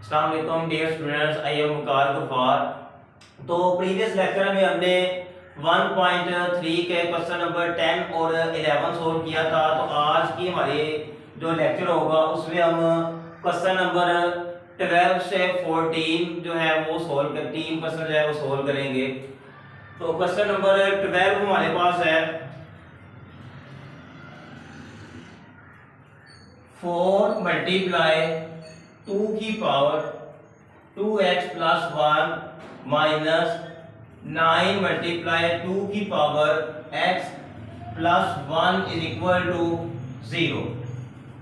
अस्सलाम वालेकुम dear students, I am मुकार गफार। तो प्रीवियस लेक्चर में हमने 1.3 के क्वेश्चन नंबर 10 और 11 सोल्व किया था। तो आज की हमारे जो लेक्चर होगा उसमें हम क्वेश्चन नंबर 12 से 14 जो है वो सोल्व कर 3 क्वेश्चन जो है वो सोल्व करेंगे। तो क्वेश्चन नंबर 12 हमारे पास है 4 मल्टीप्लाई 2 की power 2x plus 1 minus 9 multiply 2 की power x plus 1 is equal to 0।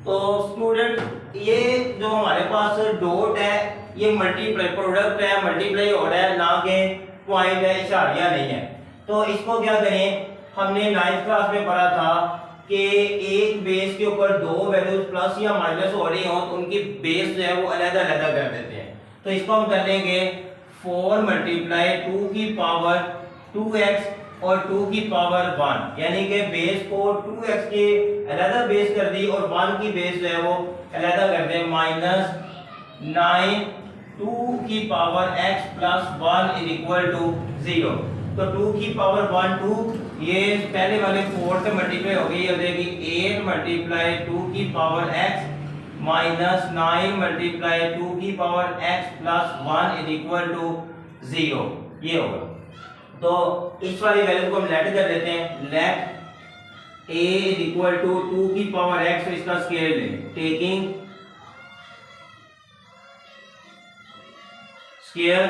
तो स्टूडेंट ये जो हमारे पास डॉट है ये मल्टीप्लाई प्रोडक्ट है, मल्टीप्लाई हो रहा है, ना कि पॉइंट है, इशारिया नहीं है। तो इसको क्या करें, हमने 9th क्लास में पढ़ा था कि एक बेस के ऊपर दो वैल्यूज प्लस या माइनस हो रही हो तो उनकी बेस जो है वो अलग अलग कर देते हैं। तो इसको हम कर लेंगे 4 मल्टीप्लाई 2 की पावर 2x और 2 की पावर 1, यानी कि बेस को 2x के अलग बेस कर दी और 1 की बेस जो है वो अलग कर दे, माइनस 9 2 की power x plus 1 is equal to 0। तो 2 की पावर 1 2, ये पहले वाले 4 से मल्टीप्लाई हो गई, हो जाएगी 8 मल्टीप्लाई 2 की पावर x माइनस 9 मल्टीप्लाई 2 की power x plus 1 is equal to 0। ये होगा। तो इस वाली वैल्यू को हम लेट कर देते हैं, let a is equal to 2 की पावर x, तो इसका स्क्वायर लें, taking square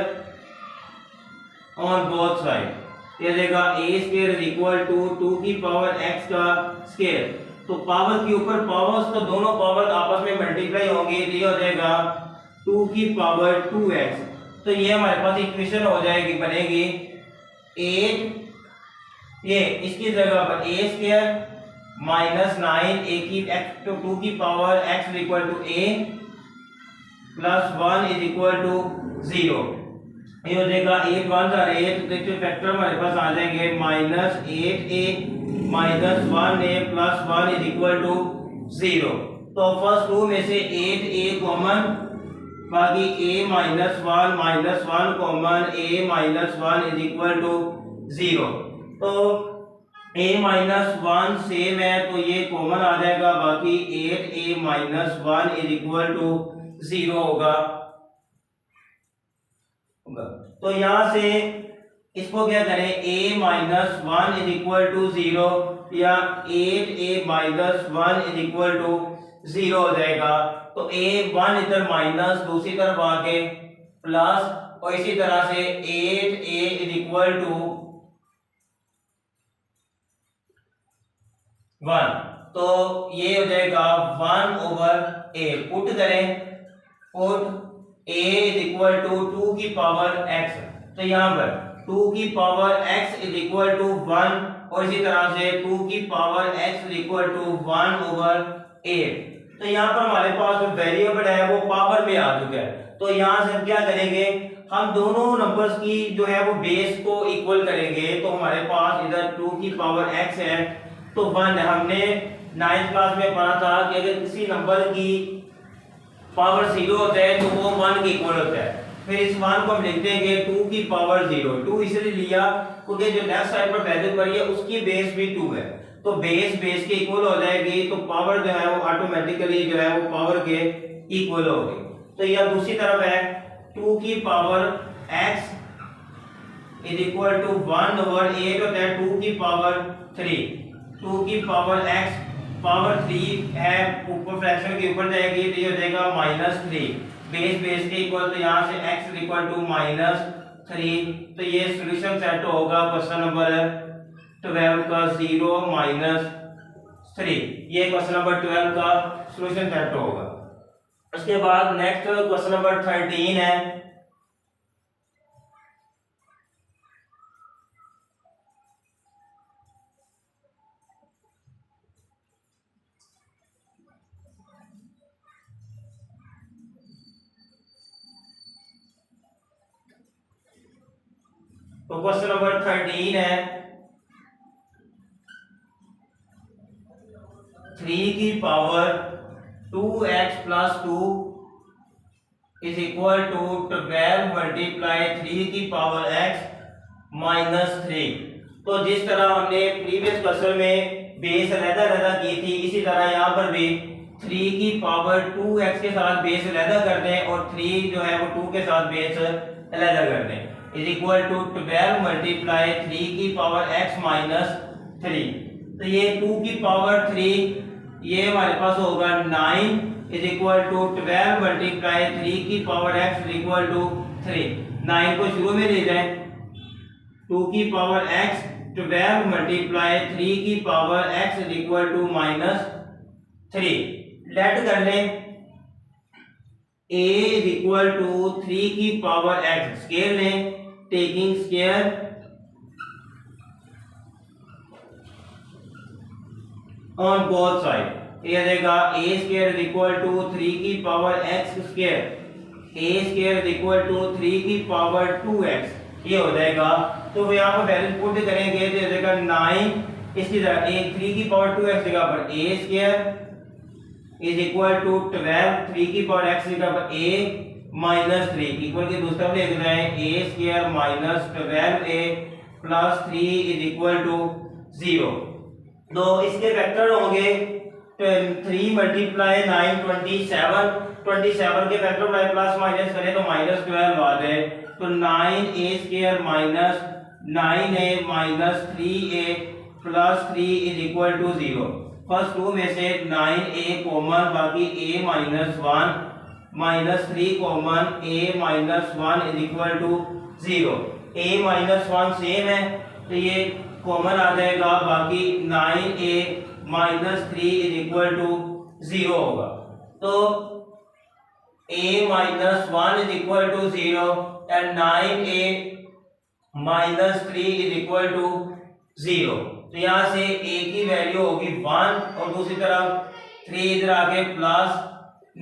on both side, ये देगा a square is equal to 2 की पावर x का स्क्वायर। तो पावर के ऊपर पावर्स, तो दोनों पावर आपस में मल्टीप्लाई होंगे, ये हो जाएगा 2 की पावर 2x। तो ये हमारे पास इक्वेशन हो जाएगी, बनेगी 8, ये इसकी जगह पर a स्क्वायर माइनस 9 a की x तो 2 की power x is equal to a plus 1 is equal to 0। ये हो जाएगा 8 1 और 8, देखिए फैक्टर हमारे पास आ जाएंगे, minus 8a minus 1a plus 1 is equal to 0। तो फर्स्ट टू में से 8a कॉमन, बाकी a minus 1 common, a minus 1 is equal to 0। तो a माइनस 1 सेम है तो ये कॉमन आ जाएगा, बाकी 8a minus 1 is equal to 0 होगा। तो यहां से इसको क्या करें, a minus 1 is equal to 0 या 8a minus 1 is equal to 0 हो जाएगा। तो a 1 इधर माइनस, दूसरी तरफ आके प्लस, और इसी तरह से 8a इज इक्वल टू 1। तो ये हो जाएगा 1 ओवर a, पुट करें, put a is equal to 2 की पावर x। तो यहाँ पर 2 की power x is equal to 1, और इसी तरह से 2 की power x is equal to 1 over 8। तो यहाँ पर हमारे पास जो वेरिएबल है वो पावर में आ चुका है। तो यहाँ से हम क्या करेंगे, हम दोनों नंबर्स की जो है वो बेस को इक्वल करेंगे। तो हमारे पास इधर 2 की पावर x है तो 1 है। हमने 9th क्लास में पढ़ा था कि अगर किसी नंबर की पावर 0 होता है तो वो 1 के इक्वल होता है। फिर इस 1 को हम लिख देंगे 2 की पावर 0। 2 इसलिए लिया क्योंकि जो लेफ्ट साइड पर वैल्यू पड़ी है उसकी बेस भी 2 है, तो बेस बेस के इक्वल हो जाएगी, तो पावर जो है वो ऑटोमेटिकली जो है वो पावर के इक्वल होगी। तो यह दूसरी तरफ है 2 की power x is equal to 1 over 8 होता है 2 की पावर 3। 2 की पावर x पावर 3 है, ऊपर फ्रैक्शन के ऊपर जाएगी तो ये हो जाएगा -3, बेस बेस के इक्वल, तो यहाँ से x इक्वल टू -3। तो ये सॉल्यूशन सेट होगा क्वेश्चन नंबर 12 का 0 -3। ये क्वेश्चन नंबर 12 का सॉल्यूशन सेट होगा। उसके बाद नेक्स्ट क्वेश्चन नंबर 13 है, तो क्वेश्चन नंबर 13 है 3 की power 2x plus 2 is equal to 12 multiply 3 की पावर x माइनस 3। तो जिस तरह हमने प्रीवियस क्वेश्चन में बेस अलग-अलग की थी, इसी तरह यहाँ पर भी 3 की पावर 2x के साथ बेस अलग कर दें और 3 जो है वो 2 के साथ बेस अलग कर दें। इज इक्वल टू 12 मल्टीप्लाई 3 की पावर x माइनस 3। तो ये 2 की पावर 3 ये हमारे पास होगा 9 इज इक्वल टू 12 मल्टीप्लाई 3 की power x is equal to 3। 9 को शुरू में ले जाएं, 2 की पावर x 12 मल्टीप्लाई 3 की power x is equal to minus 3। Let कर लें a इज इक्वल टू 3 की पावर x, स्केयर लें, taking square on both side. ये देगा a square is equal to 3 की power x square, a square is equal to 3 की power 2x, ये हो जाएगा। तो यहाँ पर वैल्यू पुट करेंगे तो ये देगा 9 इसकी जगह a 3 की पावर 2x जगह पर a square is equal to 12 3 की पावर x जगह पर a माइनस 3 इक्वल के दूसरा भी लिख रहे हैं a square minus 12a plus 3 is equal to 0। तो इसके वेक्टर होंगे 3 मल्टीप्लाई 9 27, 27 के वेक्टर बाय प्लस माइनस करें तो माइनस 12 आ जाए। तो 9a square minus 9a minus 3a plus 3 is equal to 0। First two में से 9a कॉमन, बाकी a minus 1 minus 3 common, a minus 1 is equal to 0। a minus 1 same है तो ये कॉमन आ जाएगा, बाकी 9a minus 3 is equal to 0 होगा। तो a minus 1 is equal to 0 and 9a minus 3 is equal to 0। तो यहाँ से a की वैल्यू होगी 1 और दूसरी तरफ 3 इधर आके प्लस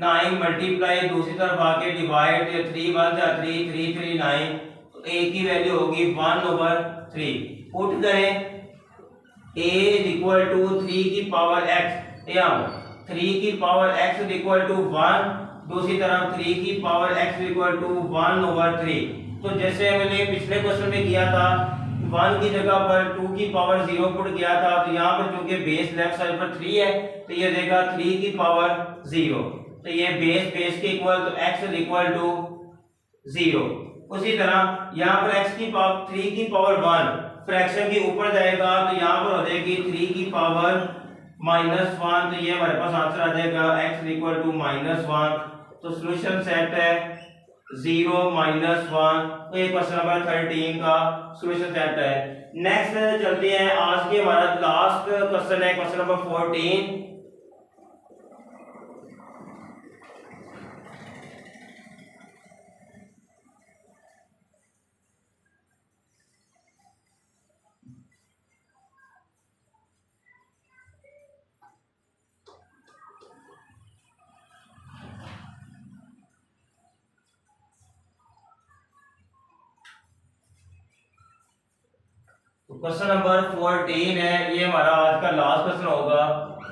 9 मल्टीप्लाई दूसरी तरफ आके डिवाइड, 3 1 जा 3 3 3 9, तो a की वैल्यू होगी 1/3। पुट करें a इज इक्वल टू 3 की पावर x, यहाँ 3 की power x is equal to 1, दूसरी तरफ 3 की power x is equal to 1/3। तो जैसे हमने पिछले क्वेश्चन में किया था 1 की जगह पर 2 की पावर 0 पुट किया था, तो यहाँ पर चूंकि बेस लेफ्ट साइड पर 3 है तो ये देगा 3 की पावर 0, तो ये बेस के इक्वल, तो x इज इक्वल टू 0। उसी तरह यहाँ पर x की पावर 3 की पावर 1 फ्रैक्शन के ऊपर जाएगा तो यहाँ पर हो जाएगी 3 की पावर माइनस 1, तो ये हमारे पास आंसर आ जाएगा x is equal to minus 1। तो सॉल्यूशन सेट है 0 माइनस 1। तो ये क्वेश्चन नंबर 13 का सॉल्यूशन सेट है। नेक्स्ट चलते हैं, आज के हमारा लास्ट क्वेश्चन है क्वेश्चन नंबर 14। क्वेश्चन नंबर 14 है, ये हमारा आज का लास्ट क्वेश्चन होगा।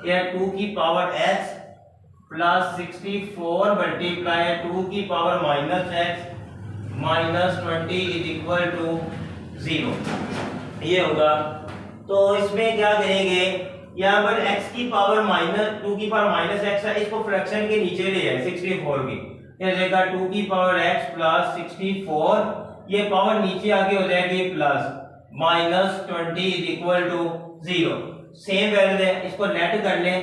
ये 2 की पावर x प्लस 64 मल्टीप्लाई 2 की power minus x minus 20 is equal to 0, ये होगा। तो इसमें क्या करेंगे, यहाँ पर x की पावर माइनस 2 की पावर माइनस x है, इसको फ्रैक्शन के नीचे ले है 64 की, ये रहेगा 2 की पावर x प्लस 64, ये पावर नीचे आके हो जाएगी plus minus 20 is equal to 0। Same value है, इसको लेट कर लें,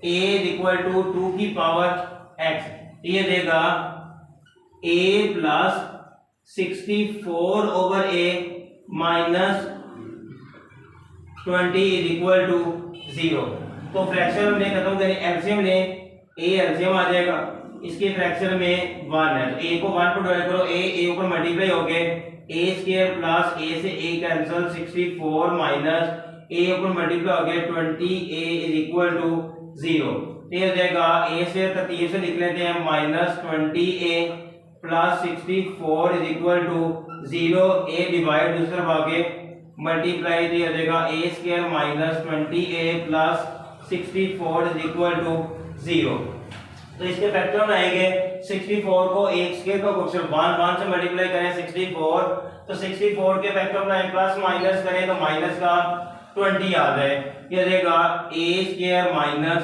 a इज इक्वल टू 2 की पावर x, ये देगा a plus 64 over a minus 20 is equal to 0। तो फ्रैक्शन हमने खत्म करें, एलसीएम लें, a एलसीएम आ जाएगा, इसके फ्रैक्शन में 1 है तो a को 1 पर डिवाइड करो, a ऊपर मल्टीप्लाई हो गए, a स्क्वायर प्लस a से a कैंसिल 64 माइनस a ऊपर मल्टीप्लाई हो गया 20a इज इक्वल टू 0। ये हो जाएगा a से तरतीब से लिख लेते हैं minus 20a plus 64 is equal to 0, a divide दूसरी तरफ आगे मल्टीप्लाई, तो हो जाएगा a square minus 20a plus 64 is equal to 0। तो इसके फैक्टर आएंगे 64 को एक स्क्वायर का क्वेश्चन 1 से मल्टीप्लाई करें 64, तो 64 के फैक्टर बनाएं प्लस माइनस करें तो माइनस का 20 आ जाए। ये देगा a square minus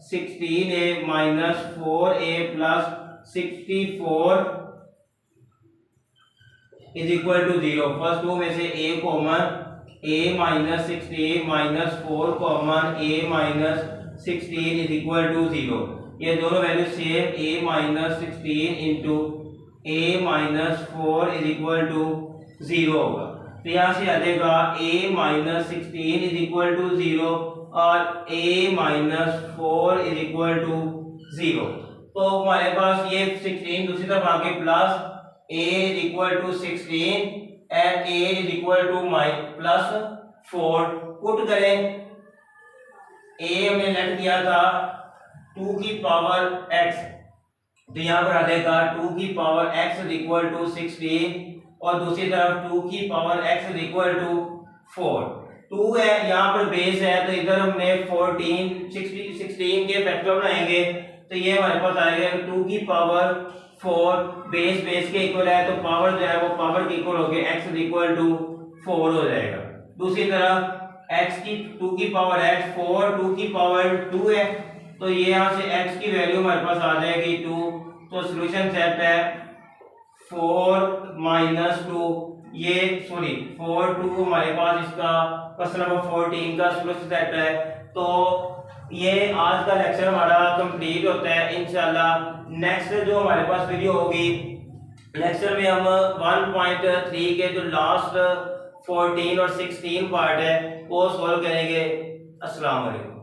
16a minus 4a plus 64 is equal to 0। First two में से a common, a minus 16 minus 4 common, a minus 16 is equal to 0। ये दोनों value same, a minus 16 into a minus 4 is equal to 0 होगा। तो यहाँ से आ जाएगा a minus 16 is equal to 0 और a minus 4 is equal to 0। तो हमारे पास ये 16 दूसरी तरफ आके plus a is equal to 16 and a is equal to plus 4 put करें। a हमने लेट किया था 2 की पावर x, तो यहाँ पर आ जाएगा 2 की power x is equal to 16 और दूसरी तरफ 2 की power x is equal to 4। 2 है यहाँ पर बेस है, तो इधर हमने 16 के फैक्टर बनाएंगे, तो ये हमारे पास आएगा 2 की पावर 4 बेस के इक्वल है, तो पावर जो है वो पावर के इक्वल होके x इज इक्वल टू 4 हो जाएगा। दूसरी तरफ x की 2 की पावर x 4 2 की पावर 2 है, तो ये यहाँ से x की वैल्यू हमारे पास आ जाएगी 2। तो सॉल्यूशन सेट है 4 माइनस 2, ये सॉरी 4 2 हमारे पास इसका क्वेश्चन नंबर 14 का सॉल्यूशन सेट है। तो ये आज का लेक्चर हमारा कंप्लीट होता है। इंशाल्लाह नेक्स्ट जो हमारे पास वीडियो होगी, लेक्चर में हम 1.3 के जो लास्ट 14 और 16 पार्ट है वो सॉल्व करेंगे। अस्सलाम वालेकुम।